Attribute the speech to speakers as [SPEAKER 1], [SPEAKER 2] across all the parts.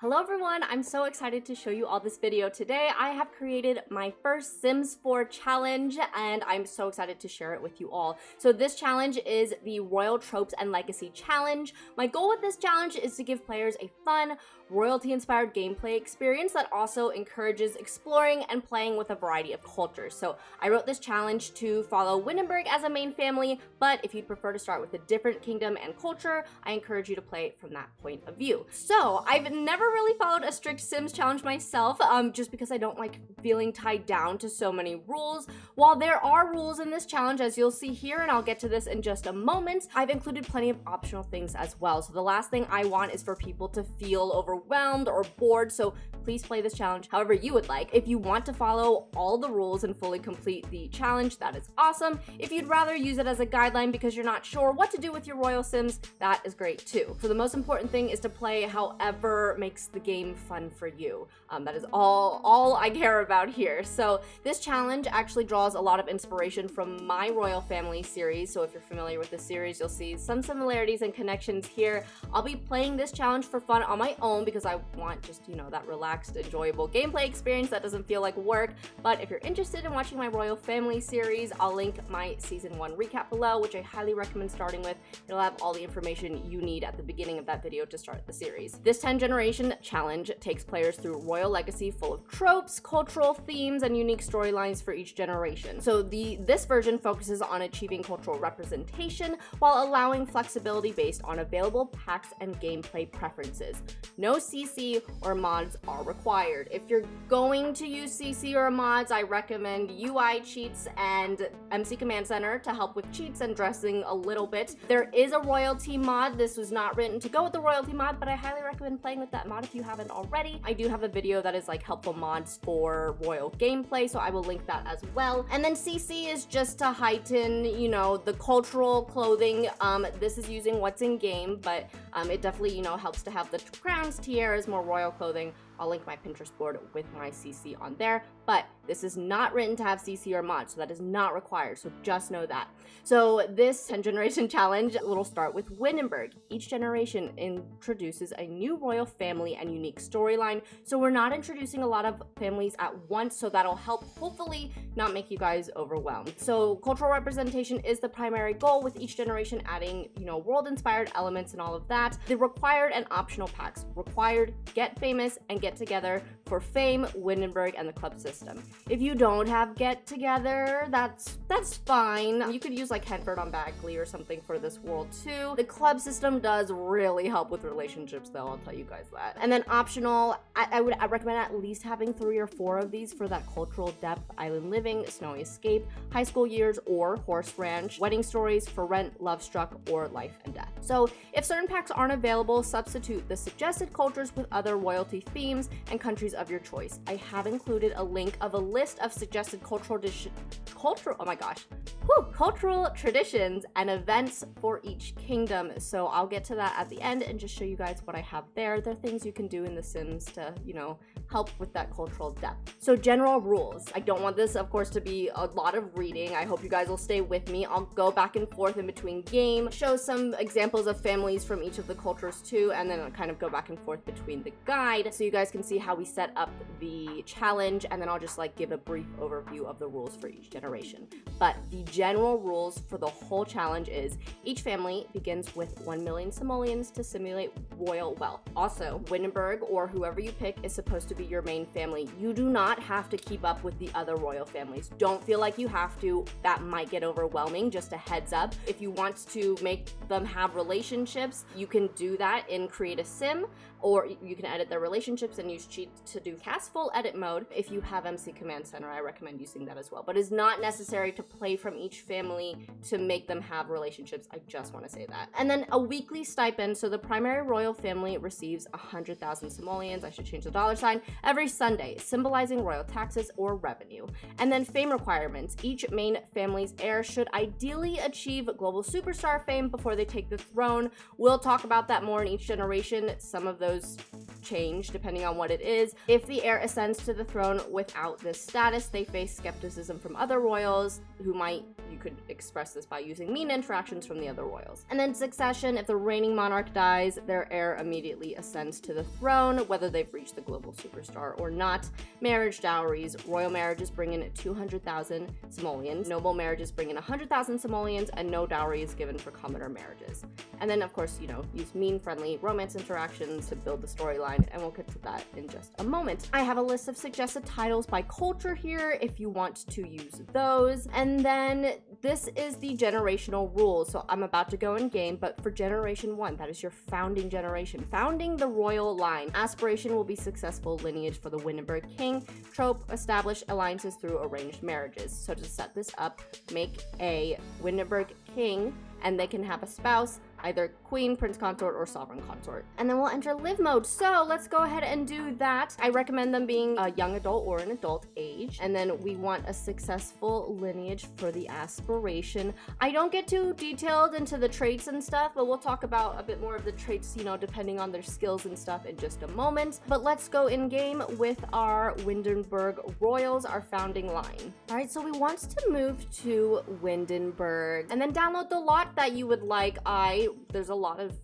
[SPEAKER 1] Hello everyone, I'm so excited to show you all this video today. I have created my first Sims 4 challenge and I'm so excited to share it with you all. So this challenge is the Royal Tropes and Legacy Challenge. My goal with this challenge is to give players a fun, royalty-inspired gameplay experience that also encourages exploring and playing with a variety of cultures. So I wrote this challenge to follow Windenburg as a main family, but if you'd prefer to start with a different kingdom and culture, I encourage you to play it from that point of view. So I've never really followed a strict Sims challenge myself, just because I don't like feeling tied down to so many rules. While there are rules in this challenge, as you'll see here, and I'll get to this in just a moment, I've included plenty of optional things as well. So the last thing I want is for people to feel overwhelmed or bored, so please play this challenge however you would like. If you want to follow all the rules and fully complete the challenge, that is awesome. If you'd rather use it as a guideline because you're not sure what to do with your royal Sims, that is great too. So the most important thing is to play however makes the game fun for you. That is all I care about here. So this challenge actually draws a lot of inspiration from my royal family series. So if you're familiar with this series, you'll see some similarities and connections here. I'll be playing this challenge for fun on my own because I want just, you know, that relaxed, enjoyable gameplay experience that doesn't feel like work. But if you're interested in watching my royal family series, I'll link my season 1 recap below, which I highly recommend starting with. It'll have all the information you need at the beginning of that video to start the series. This 10 generation challenge takes players through royal legacy full of tropes, cultural themes, and unique storylines for each generation. So this version focuses on achieving cultural representation while allowing flexibility based on available packs and gameplay preferences. No CC or mods are required. If you're going to use CC or mods, I recommend UI cheats and MC Command Center to help with cheats and dressing a little bit. There is a royalty mod. This was not written to go with the royalty mod, but I highly recommend playing with that mod if you haven't already. I do have a video that is like helpful mods for royal gameplay, so I will link that as well. And then CC is just to heighten, you know, the cultural clothing. This is using what's in game, but it definitely, you know, helps to have the crowns, tiaras, more royal clothing. I'll link my Pinterest board with my CC on there, but this is not written to have CC or mods, so that is not required, so just know that. So this 10 generation challenge will start with Windenburg. Each generation introduces a new royal family and unique storyline, so we're not introducing a lot of families at once, so that'll help hopefully not make you guys overwhelmed. So cultural representation is the primary goal, with each generation adding, you know, world-inspired elements and all of that. The required and optional packs: required, get famous, and get together for fame, Windenburg, and the club system. If you don't have get together, that's fine. You could use like Henford on Bagley or something for this world too. The club system does really help with relationships though, I'll tell you guys that. And then optional, I recommend at least having 3 or 4 of these for that cultural depth: island living, snowy escape, high school years, or horse ranch, wedding stories, for rent, love struck, or life and death. So if certain packs aren't available, substitute the suggested cultures with other royalty themes and countries of your choice. I have included a link of a list of suggested cultural traditions and events for each kingdom. So I'll get to that at the end and just show you guys what I have there. There are things you can do in The Sims to, you know, help with that cultural depth. So general rules. I don't want this, of course, to be a lot of reading. I hope you guys will stay with me. I'll go back and forth in between game, show some examples of families from each of the cultures too, and then I'll kind of go back and forth between the guide so you guys can see how we set up the challenge, and then I'll just like give a brief overview of the rules for each generation. But the general rules for the whole challenge is each family begins with 1 million simoleons to simulate royal wealth. Also, Windenburg, or whoever you pick, is supposed to be your main family. You do not have to keep up with the other royal families. Don't feel like you have to. That might get overwhelming, just a heads up. If you want to make them have relationships, you can do that in Create a Sim, or you can edit their relationships and use cheats to do cast full edit mode. If you have MC Command Center, I recommend using that as well. But it's not necessary to play from each family to make them have relationships. I just want to say that. And then a weekly stipend. So the primary royal family receives 100,000 simoleons, I should change the dollar sign, every Sunday, symbolizing royal taxes or revenue. And then fame requirements. Each main family's heir should ideally achieve global superstar fame before they take the throne. We'll talk about that more in each generation. Some of those change depending on what it is. If the heir ascends to the throne without this status, they face skepticism from other royals who might, you could express this by using mean interactions from the other royals. And then succession, if the reigning monarch dies, their heir immediately ascends to the throne, whether they've reached the global superstar or not. Marriage dowries, royal marriages bring in 200,000 simoleons, noble marriages bring in 100,000 simoleons, and no dowry is given for commoner marriages. And then, of course, use mean-friendly romance interactions to build the storyline, and we'll get to that in just a moment. I have a list of suggested titles by culture here if you want to use those. And then this is the generational rules. So I'm about to go in game, but for generation 1, that is your founding generation, founding the royal line. Aspiration will be successful lineage for the Windenburg king. Trope, establish alliances through arranged marriages. So to set this up, make a Windenburg king, and they can have a spouse, either queen, prince consort, or sovereign consort. And then we'll enter live mode. So let's go ahead and do that. I recommend them being a young adult or an adult age. And then we want a successful lineage for the aspiration. I don't get too detailed into the traits and stuff, but we'll talk about a bit more of the traits, depending on their skills and stuff in just a moment. But let's go in game with our Windenburg royals, our founding line. All right, so we want to move to Windenburg and then download the lot that you would like. There's a lot of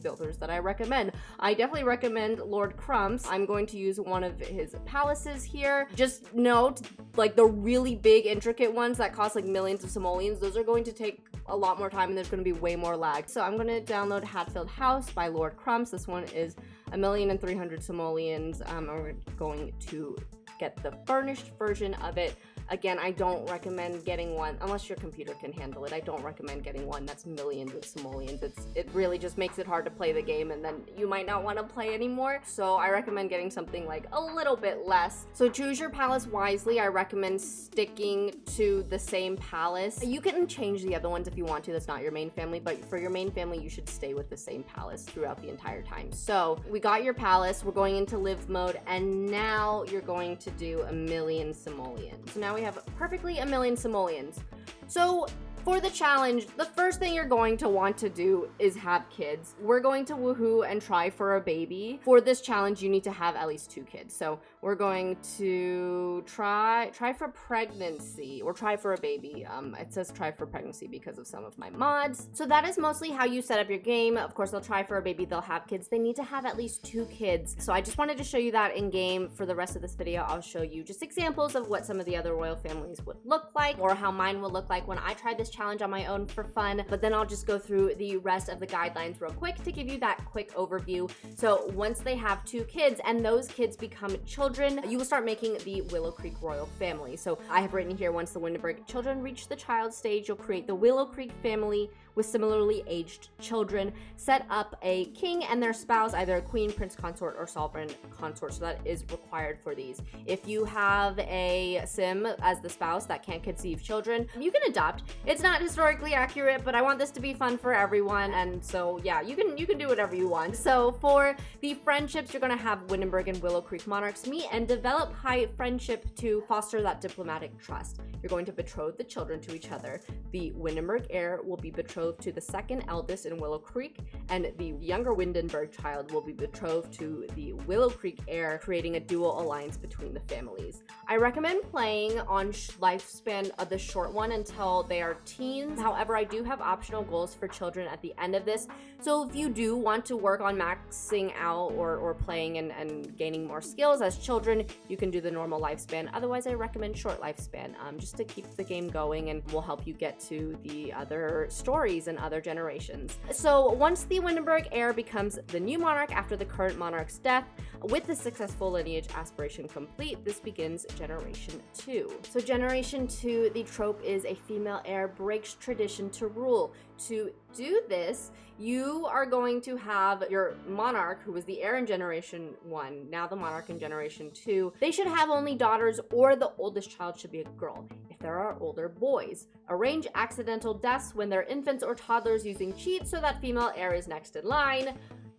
[SPEAKER 1] builders that I recommend. I definitely recommend Lord Crump's. I'm going to use one of his palaces here. Just note, like the really big intricate ones that cost like millions of simoleons, those are going to take a lot more time and there's going to be way more lag. So I'm going to download Hatfield House by Lord Crump's. This one is 1,300,000 simoleons. We're going to get the furnished version of it. Again, I don't recommend getting one, unless your computer can handle it. I don't recommend getting one that's millions of simoleons. It really just makes it hard to play the game, and then you might not want to play anymore. So I recommend getting something like a little bit less. So choose your palace wisely. I recommend sticking to the same palace. You can change the other ones if you want to. That's not your main family, but for your main family, you should stay with the same palace throughout the entire time. So we got your palace. We're going into live mode, and now you're going to do 1,000,000 simoleons. So now we have perfectly 1,000,000 simoleons. So for the challenge, the first thing you're going to want to do is have kids. We're going to woohoo and try for a baby. For this challenge, you need to have at least 2 kids. So we're going to try for pregnancy, or try for a baby. It says try for pregnancy because of some of my mods. So that is mostly how you set up your game. Of course, they'll try for a baby, they'll have kids. They need to have at least 2 kids. So I just wanted to show you that in game. For the rest of this video, I'll show you just examples of what some of the other royal families would look like, or how mine will look like when I tried this challenge on my own for fun. But then I'll just go through the rest of the guidelines real quick to give you that quick overview. So once they have 2 kids and those kids become children, you will start making the Willow Creek royal family. So I have written here, once the Windenburg children reach the child stage, you'll create the Willow Creek family with similarly aged children. Set up a king and their spouse, either a queen, prince consort, or sovereign consort. So that is required for these. If you have a sim as the spouse that can't conceive children, you can adopt. It's not historically accurate, but I want this to be fun for everyone, and so yeah, you can do whatever you want. So for the friendships, you're gonna have Windenburg and Willow Creek monarchs meet and develop high friendship to foster that diplomatic trust. You're going to betroth the children to each other. The Windenburg heir will be betrothed to the second eldest in Willow Creek, and the younger Windenburg child will be betrothed to the Willow Creek heir, creating a dual alliance between the families. I recommend playing on lifespan of the short one until they are teens. However, I do have optional goals for children at the end of this. So if you do want to work on maxing out or playing and gaining more skills as children, you can do the normal lifespan. Otherwise, I recommend short lifespan, just to keep the game going, and will help you get to the other stories and other generations. So once the Windenburg heir becomes the new monarch after the current monarch's death, with the successful lineage aspiration complete, this begins generation 2. So generation 2, the trope is a female heir breaks tradition to rule. To do this, you are going to have your monarch, who was the heir in generation 1, now the monarch in generation 2. They should have only daughters, or the oldest child should be a girl, if there are older boys. Arrange accidental deaths when they're infants or toddlers using cheats so that female heir is next in line.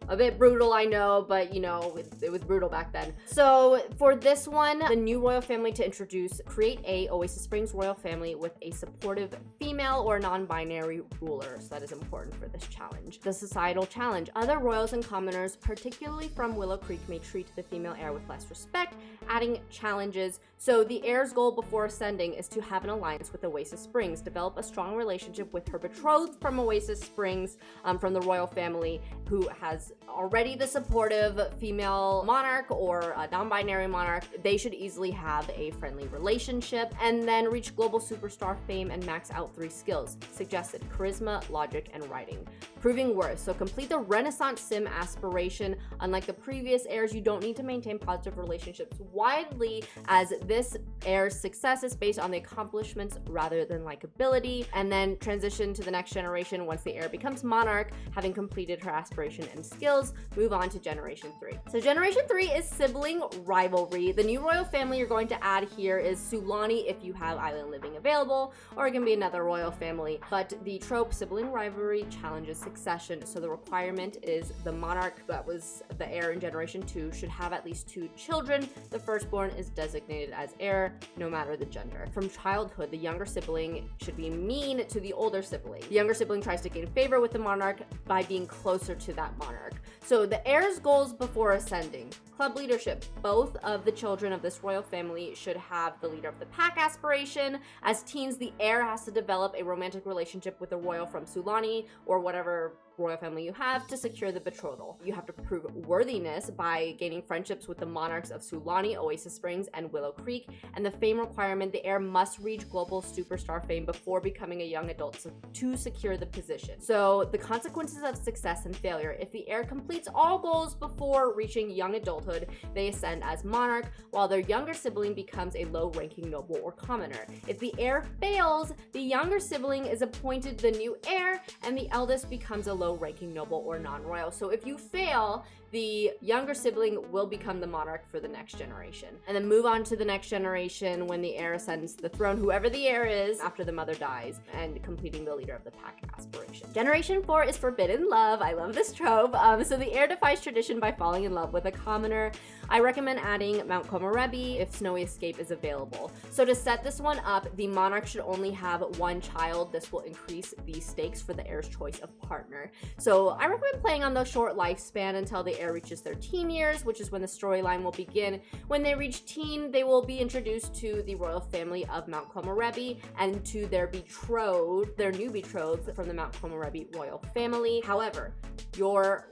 [SPEAKER 1] A bit brutal, I know, but you know, it was brutal back then. So for this one, the new royal family to introduce, create a Oasis Springs royal family with a supportive female or non-binary ruler. So that is important for this challenge. The societal challenge. Other royals and commoners, particularly from Willow Creek, may treat the female heir with less respect, adding challenges. So the heir's goal before ascending is to have an alliance with Oasis Springs, develop a strong relationship with her betrothed from Oasis Springs, from the royal family, who has already the supportive female monarch or a non-binary monarch. They should easily have a friendly relationship, and then reach global superstar fame and max out 3 skills. Suggested: charisma, logic, and writing. Proving worth. So complete the Renaissance sim aspiration. Unlike the previous heirs, you don't need to maintain positive relationships widely, as this heir's success is based on the accomplishments rather than likability. And then transition to the next generation once the heir becomes monarch, having completed her aspiration and skills. Move on to generation 3. So generation 3 is Sibling Rivalry. The new royal family you're going to add here is Sulani if you have Island Living available, or it can be another royal family. But the trope Sibling Rivalry challenges succession. So the requirement is the monarch that was the heir in generation 2 should have at least 2 children. The firstborn is designated as heir, no matter the gender. From childhood, the younger sibling should be mean to the older sibling. The younger sibling tries to gain favor with the monarch by being closer to that monarch. So the heir's goals before ascending. Club leadership. Both of the children of this royal family should have the leader of the pack aspiration. As teens, the heir has to develop a romantic relationship with a royal from Sulani or whatever royal family you have to secure the betrothal. You have to prove worthiness by gaining friendships with the monarchs of Sulani, Oasis Springs, and Willow Creek. And the fame requirement, the heir must reach global superstar fame before becoming a young adult to secure the position. So the consequences of success and failure. If the heir completes all goals before reaching young adulthood, they ascend as monarch, while their younger sibling becomes a low-ranking noble or commoner. If the heir fails, the younger sibling is appointed the new heir, and the eldest becomes a low-ranking noble or non-royal. So if you fail, the younger sibling will become the monarch for the next generation. And then move on to the next generation when the heir ascends the throne, whoever the heir is, after the mother dies, and completing the leader of the pack aspiration. Generation 4 is Forbidden Love. I love this trope. So the heir defies tradition by falling in love with a commoner. I recommend adding Mount Komorebi if Snowy Escape is available. So to set this one up, the monarch should only have 1 child. This will increase the stakes for the heir's choice of partner. So I recommend playing on the short lifespan until the heir reaches their teen years, which is when the storyline will begin. When they reach teen, they will be introduced to the royal family of Mount Komorebi and to their betrothed, their new betrothed from the Mount Komorebi royal family. However, your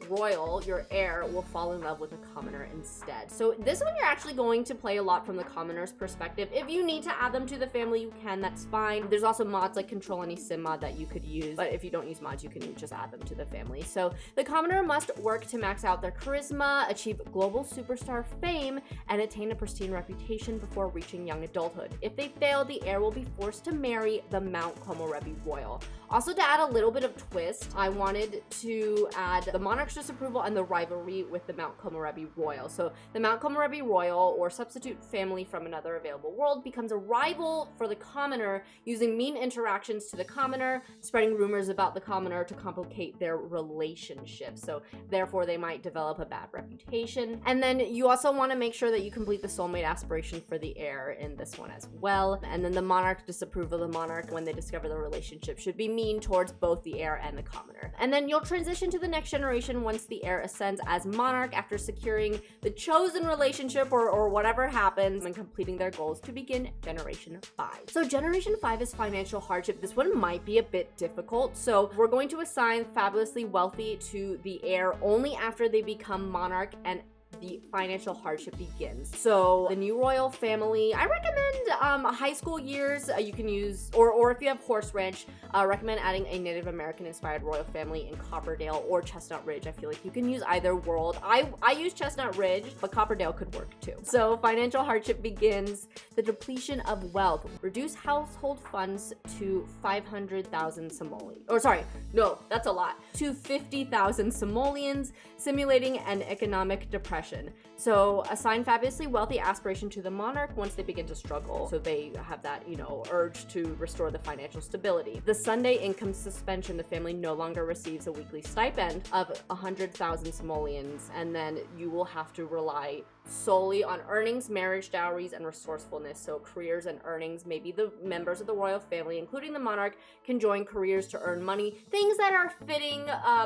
[SPEAKER 1] heir will fall in love with a commoner instead. So this one you're actually going to play a lot from the commoner's perspective. If you need to add them to the family, you can, that's fine. There's also mods like Control Any Sim mod that you could use, but if you don't use mods, you can just add them to the family. So the commoner must work to max out their charisma, achieve global superstar fame, and attain a pristine reputation before reaching young adulthood. If they fail, the heir will be forced to marry the Mount Komorebi royal. Also, to add a little bit of twist, I wanted to add the monarch's disapproval and the rivalry with the Mount Komorebi royal. So the Mount Komorebi royal or substitute family from another available world becomes a rival for the commoner, using mean interactions to the commoner, spreading rumors about the commoner to complicate their relationship. So therefore they might develop a bad reputation. And then you also want to make sure that you complete the soulmate aspiration for the heir in this one as well. And then the monarch's disapproval of the monarch when they discover the relationship should be mean towards both the heir and the commoner. And then you'll transition to the next generation once the heir ascends as monarch after securing the chosen relationship or whatever happens and completing their goals to begin generation 5. So generation 5 is financial hardship. This one might be a bit difficult. So we're going to assign fabulously wealthy to the heir only after they become monarch and the financial hardship begins. So the new royal family, I recommend high school years. You can use, or if you have Horse Ranch, recommend adding a Native American inspired royal family in Copperdale or Chestnut Ridge. I feel like you can use either world. I use Chestnut Ridge, but Copperdale could work too. So financial hardship begins. The depletion of wealth. Reduce household funds to 500,000 simoleons. Or sorry, no, that's a lot. To 50,000 simoleons, simulating an economic depression progression. So assign fabulously wealthy aspiration to the monarch once they begin to struggle. So they have that, you know, urge to restore the financial stability. The Sunday income suspension, the family no longer receives a weekly stipend of 100,000 simoleons, and then you will have to rely solely on earnings, marriage dowries, and resourcefulness. So careers and earnings, maybe the members of the royal family, including the monarch, can join careers to earn money. Things that are fitting,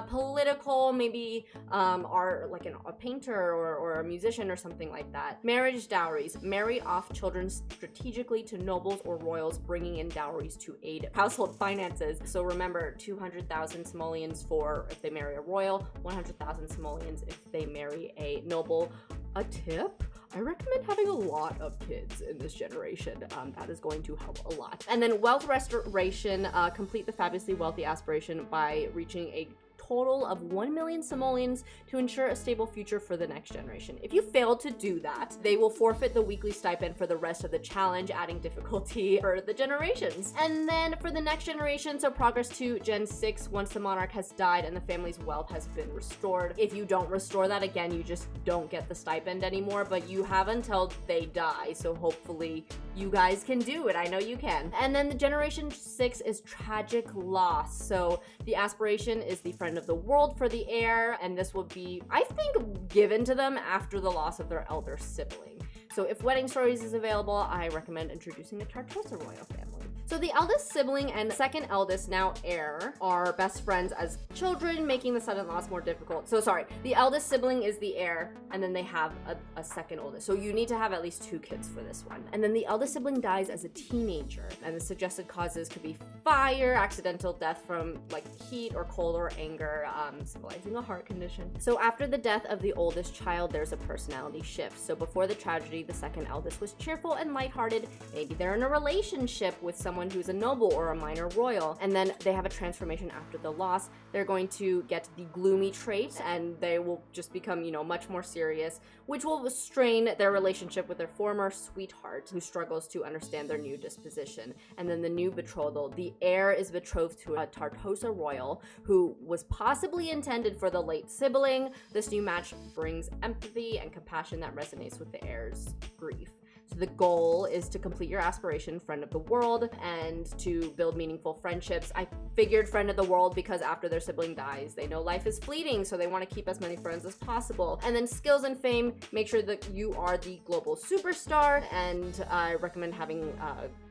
[SPEAKER 1] political, maybe are like a painter or a musician or something like that. Marriage dowries, marry off children strategically to nobles or royals, bringing in dowries to aid household finances. So remember, 200,000 simoleons for if they marry a royal, 100,000 simoleons if they marry a noble. A tip? I recommend having a lot of kids in this generation. That is going to help a lot. And then wealth restoration, complete the fabulously wealthy aspiration by reaching a total of 1 million simoleons to ensure a stable future for the next generation. If you fail to do that, they will forfeit the weekly stipend for the rest of the challenge, adding difficulty for the generations. And then for the next generation, so progress to Gen 6, once the monarch has died and the family's wealth has been restored. If you don't restore that, again, you just don't get the stipend anymore, but you have until they die, so hopefully you guys can do it. I know you can. And then the Generation 6 is tragic loss. So the aspiration is the friend of the world for the heir, and this will be, I think, given to them after the loss of their elder sibling. So if Wedding Stories is available, I recommend introducing the Tartosa royal family. So the eldest sibling and second eldest, now heir, are best friends as children, making the sudden loss more difficult. So sorry, the eldest sibling is the heir, and then they have a second oldest. So you need to have at least 2 kids for this one. And then the eldest sibling dies as a teenager, and the suggested causes could be fire, accidental death from like heat or cold or anger, symbolizing a heart condition. So after the death of the oldest child, there's a personality shift. So before the tragedy, the second eldest was cheerful and lighthearted. Maybe they're in a relationship with someone who's a noble or a minor royal, and then they have a transformation after the loss. They're going to get the gloomy traits, and they will just become, you know, much more serious, which will strain their relationship with their former sweetheart, who struggles to understand their new disposition. And then the new betrothal, the heir is betrothed to a Tartosa royal who was possibly intended for the late sibling. This new match brings empathy and compassion that resonates with the heir's grief. So the goal is to complete your aspiration, friend of the world, and to build meaningful friendships. I figured friend of the world because after their sibling dies, they know life is fleeting, so they want to keep as many friends as possible. And then skills and fame, make sure that you are the global superstar, and I recommend having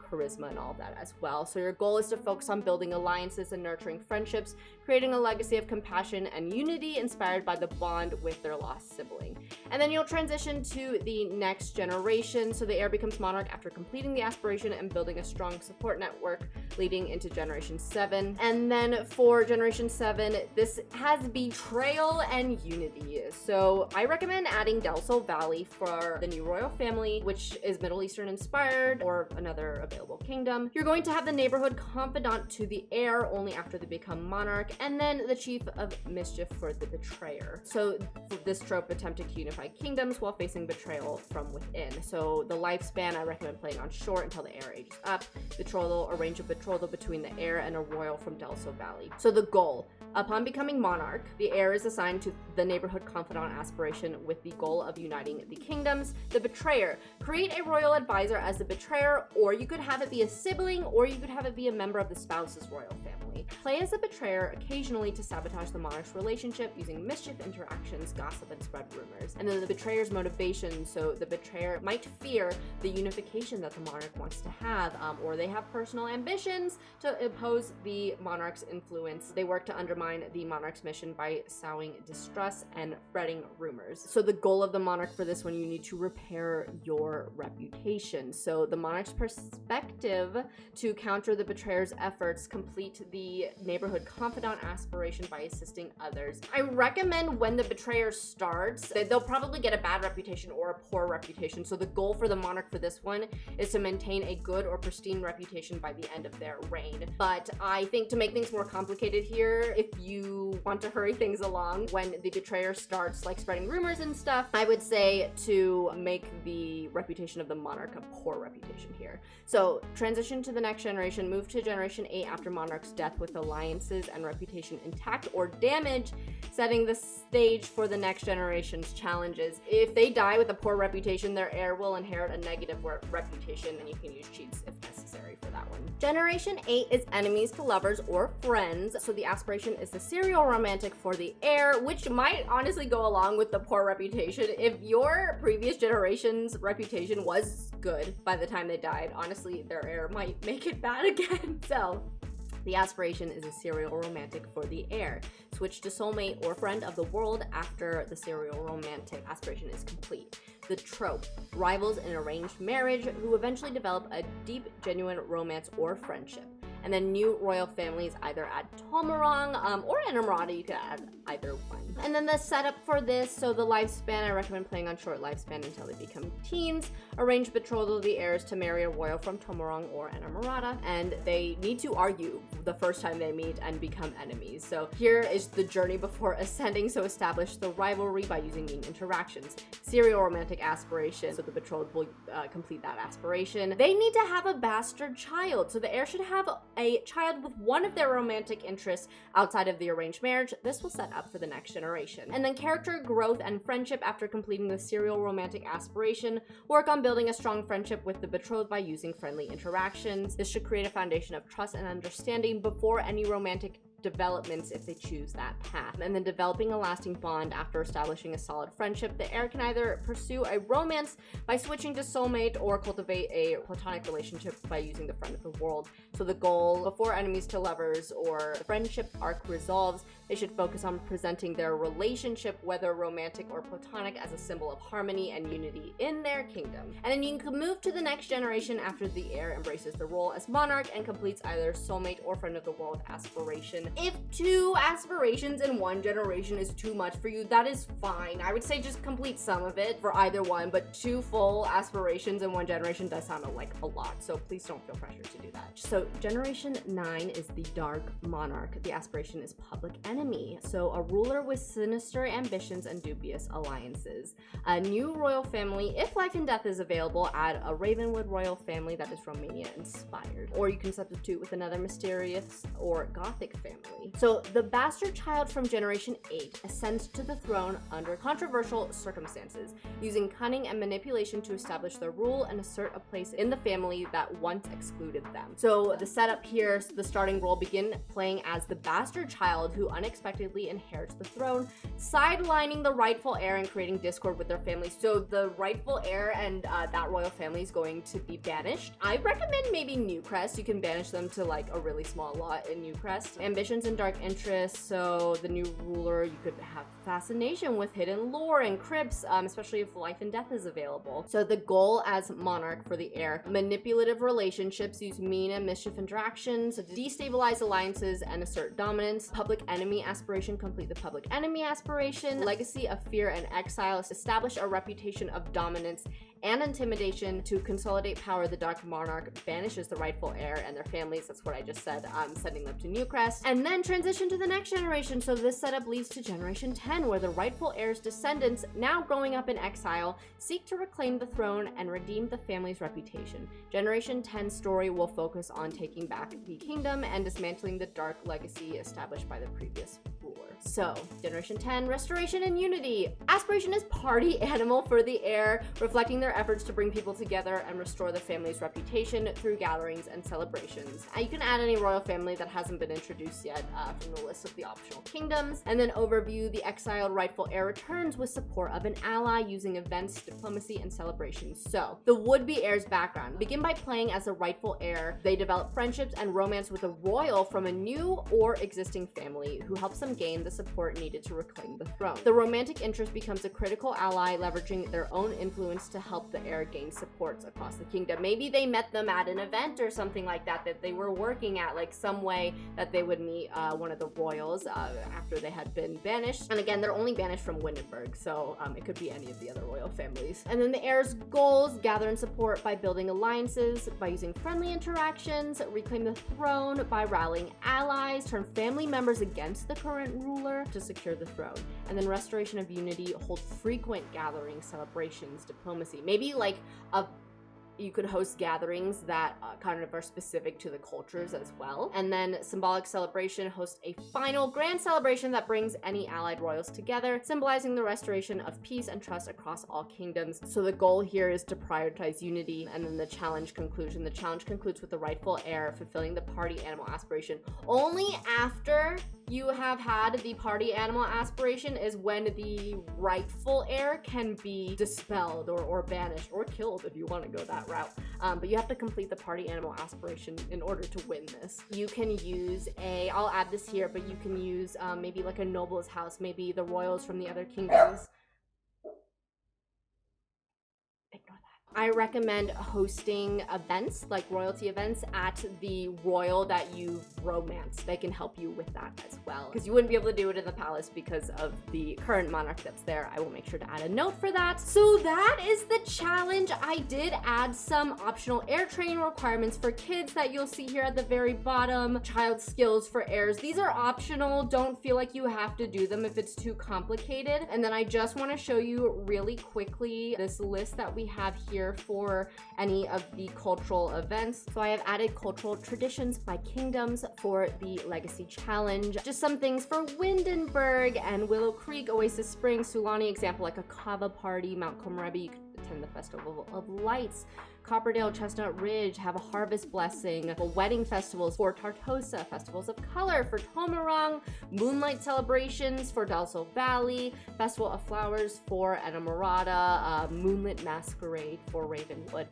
[SPEAKER 1] charisma and all of that as well. So your goal is to focus on building alliances and nurturing friendships, creating a legacy of compassion and unity inspired by the bond with their lost sibling. And then you'll transition to the next generation. So the heir becomes monarch after completing the aspiration and building a strong support network, leading into Generation 7. And then for Generation 7, this has Betrayal and Unity. So I recommend adding Del Sol Valley for the new royal family, which is Middle Eastern inspired, or another available kingdom. You're going to have the neighborhood confidant to the heir only after they become monarch, and then the chief of mischief for the betrayer. So for this trope attempted to unify kingdoms while facing betrayal from within. So the lifespan, I recommend playing on short until the heir ages up. Betrothal, arrange a betrothal between the heir and a royal from Del Sol Valley. So the goal, upon becoming monarch, the heir is assigned to the neighborhood confidant aspiration with the goal of uniting the kingdoms. The betrayer, create a royal advisor as the betrayer, or you could have it be a sibling, or you could have it be a member of the spouse's royal family. Play as a betrayer occasionally to sabotage the monarch's relationship using mischief interactions, gossip, and spread rumors. And then the betrayer's motivation, so the betrayer might fear the unification that the monarch wants to have, or they have personal ambitions to oppose the monarch's influence. They work to undermine the monarch's mission by sowing distrust and spreading rumors. So the goal of the monarch for this one, you need to repair your reputation. So the monarch's perspective to counter the betrayer's efforts, complete the neighborhood confidant aspiration by assisting others. I recommend when the betrayer starts, they'll probably get a bad reputation or a poor reputation. So the goal for the monarch for this one is to maintain a good or pristine reputation by the end of their reign. But I think to make things more complicated here, if you want to hurry things along, when the betrayer starts like spreading rumors and stuff, I would say to make the reputation of the monarch a poor reputation here. So transition to the next generation, move to Generation 8 after monarch's death. with alliances and reputation intact, or damage, setting the stage for the next generation's challenges. If they die with a poor reputation, their heir will inherit a negative reputation, and you can use cheats if necessary for that one. Generation 8 is enemies to lovers or friends, so the aspiration is the serial romantic for the heir, which might honestly go along with the poor reputation. If your previous generation's reputation was good by the time they died, honestly, their heir might make it bad again. So the aspiration is a serial romantic for the heir. Switch to soulmate or friend of the world after the serial romantic aspiration is complete. The trope, rivals in arranged marriage who eventually develop a deep, genuine romance or friendship. And then new royal families either add Tumblr or MiraRae, you could add either one. And then the setup for this, so the lifespan, I recommend playing on short lifespan until they become teens. Arrange betrothal of the heirs to marry a royal from Tumblr or MiraRae, and they need to argue the first time they meet and become enemies. So here is the journey before ascending, so establish the rivalry by using mean interactions. Serial romantic aspiration, so the betrothed will complete that aspiration. They need to have a bastard child, so the heir should have a child with one of their romantic interests outside of the arranged marriage. This will set up for the next generation. And then character growth and friendship after completing the serial romantic aspiration. Work on building a strong friendship with the betrothed by using friendly interactions. This should create a foundation of trust and understanding before any romantic developments if they choose that path. And then developing a lasting bond after establishing a solid friendship. The heir can either pursue a romance by switching to soulmate or cultivate a platonic relationship by using the friend of the world. So the goal, before enemies to lovers or the friendship arc resolves, they should focus on presenting their relationship, whether romantic or platonic, as a symbol of harmony and unity in their kingdom. And then you can move to the next generation after the heir embraces the role as monarch and completes either soulmate or friend of the world aspiration. If 2 aspirations in one generation is too much for you, that is fine. I would say just complete some of it for either one, but 2 full aspirations in one generation does sound like a lot, so please don't feel pressured to do that. So generation 9 is the Dark Monarch. The aspiration is public enemy, so a ruler with sinister ambitions and dubious alliances. A new royal family, if life and death is available, add a Ravenwood royal family that is Romania inspired, or you can substitute with another mysterious or Gothic family. So the bastard child from generation 8 ascends to the throne under controversial circumstances, using cunning and manipulation to establish their rule and assert a place in the family that once excluded them. So the setup here, the starting role, begin playing as the bastard child who unexpectedly inherits the throne, sidelining the rightful heir and creating discord with their family. So the rightful heir and that royal family is going to be banished. I recommend maybe Newcrest. You can banish them to like a really small lot in Newcrest. Ambitions and dark interests, so the new ruler, you could have fascination with hidden lore and crypts, especially if life and death is available. So the goal as monarch for the heir, manipulative relationships, use mean and mischief interactions, destabilize alliances and assert dominance. Public enemy aspiration, complete the public enemy aspiration. Legacy of fear and exile, establish a reputation of dominance and intimidation. To consolidate power, the Dark Monarch banishes the rightful heir and their families. That's what I just said, sending them to Newcrest. And then transition to the next generation. So this setup leads to generation 10, where the rightful heir's descendants, now growing up in exile, seek to reclaim the throne and redeem the family's reputation. Generation 10 story will focus on taking back the kingdom and dismantling the dark legacy established by the previous ruler. So, generation 10, restoration and unity. Aspiration is party animal for the heir, reflecting their efforts to bring people together and restore the family's reputation through gatherings and celebrations. You can add any royal family that hasn't been introduced yet from the list of the optional kingdoms. And then overview, the exiled rightful heir returns with support of an ally using events, diplomacy, and celebrations. So, the would-be heir's background. Begin by playing as a rightful heir. They develop friendships and romance with a royal from a new or existing family who helps them gain the support needed to reclaim the throne. The romantic interest becomes a critical ally, leveraging their own influence to help the heir gain supports across the kingdom. Maybe they met them at an event or something like that they were working at, like some way that they would meet one of the royals after they had been banished. And again, they're only banished from Windenburg, so it could be any of the other royal families. And then the heir's goals: gather and support by building alliances, by using friendly interactions, reclaim the throne by rallying allies, turn family members against the current ruler to secure the throne. And then restoration of unity, hold frequent gatherings, celebrations, diplomacy. Maybe like a you could host gatherings that kind of are specific to the cultures as well. And then Symbolic Celebration hosts a final grand celebration that brings any allied royals together, symbolizing the restoration of peace and trust across all kingdoms. So the goal here is to prioritize unity. And then the challenge conclusion. The challenge concludes with the rightful heir fulfilling the party animal aspiration. Only after you have had the party animal aspiration is when the rightful heir can be dispelled or banished or killed if you want to go that route. But you have to complete the party animal aspiration in order to win this. You can use I'll add this here, but you can use maybe like a noble's house, maybe the royals from the other kingdoms. Ignore that. I recommend hosting events, like royalty events, at the royal that you've romanced. They can help you with that as well, because you wouldn't be able to do it in the palace because of the current monarch that's there. I will make sure to add a note for that. So that is the challenge. I did add some optional heir training requirements for kids that you'll see here at the very bottom. Child skills for heirs. These are optional. Don't feel like you have to do them if it's too complicated. And then I just want to show you really quickly this list that we have here for any of the cultural events. So I have added cultural traditions by kingdoms for the Legacy Challenge. Just some things for Windenburg and Willow Creek, Oasis Springs, Sulani, example like a kava party, Mount Komorebi, you could attend the Festival of Lights. Copperdale, Chestnut Ridge have a harvest blessing, wedding festivals for Tartosa, festivals of color for Tomarang, moonlight celebrations for Dalso Valley, festival of flowers for Enamorada, moonlit masquerade for Ravenwood.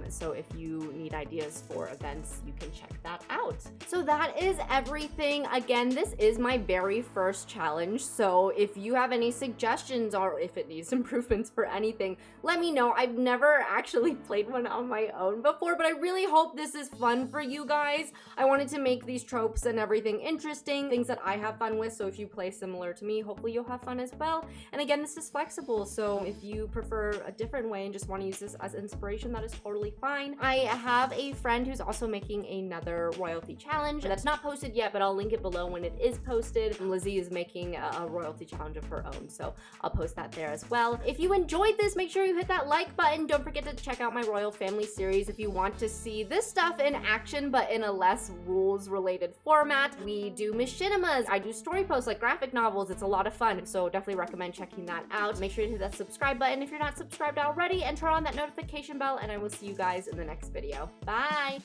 [SPEAKER 1] So if you need ideas for events, you can check that out. So that is everything. Again, this is my very first challenge. So if you have any suggestions or if it needs improvements for anything, let me know. I've never actually played one on my own before, but I really hope this is fun for you guys. I wanted to make these tropes and everything interesting, things that I have fun with, so if you play similar to me, hopefully you'll have fun as well. And again, this is flexible, so if you prefer a different way and just want to use this as inspiration, that is totally fine. I have a friend who's also making another royalty challenge that's not posted yet, but I'll link it below when it is posted. Lizzie is making a royalty challenge of her own, so I'll post that there as well. If you enjoyed this, make sure you hit that like button. Don't forget to check out my Royal Family series if you want to see this stuff in action, but in a less rules-related format. We do machinimas. I do story posts like graphic novels. It's a lot of fun, so definitely recommend checking that out. Make sure to hit that subscribe button if you're not subscribed already, and turn on that notification bell, and I will see you guys in the next video. Bye!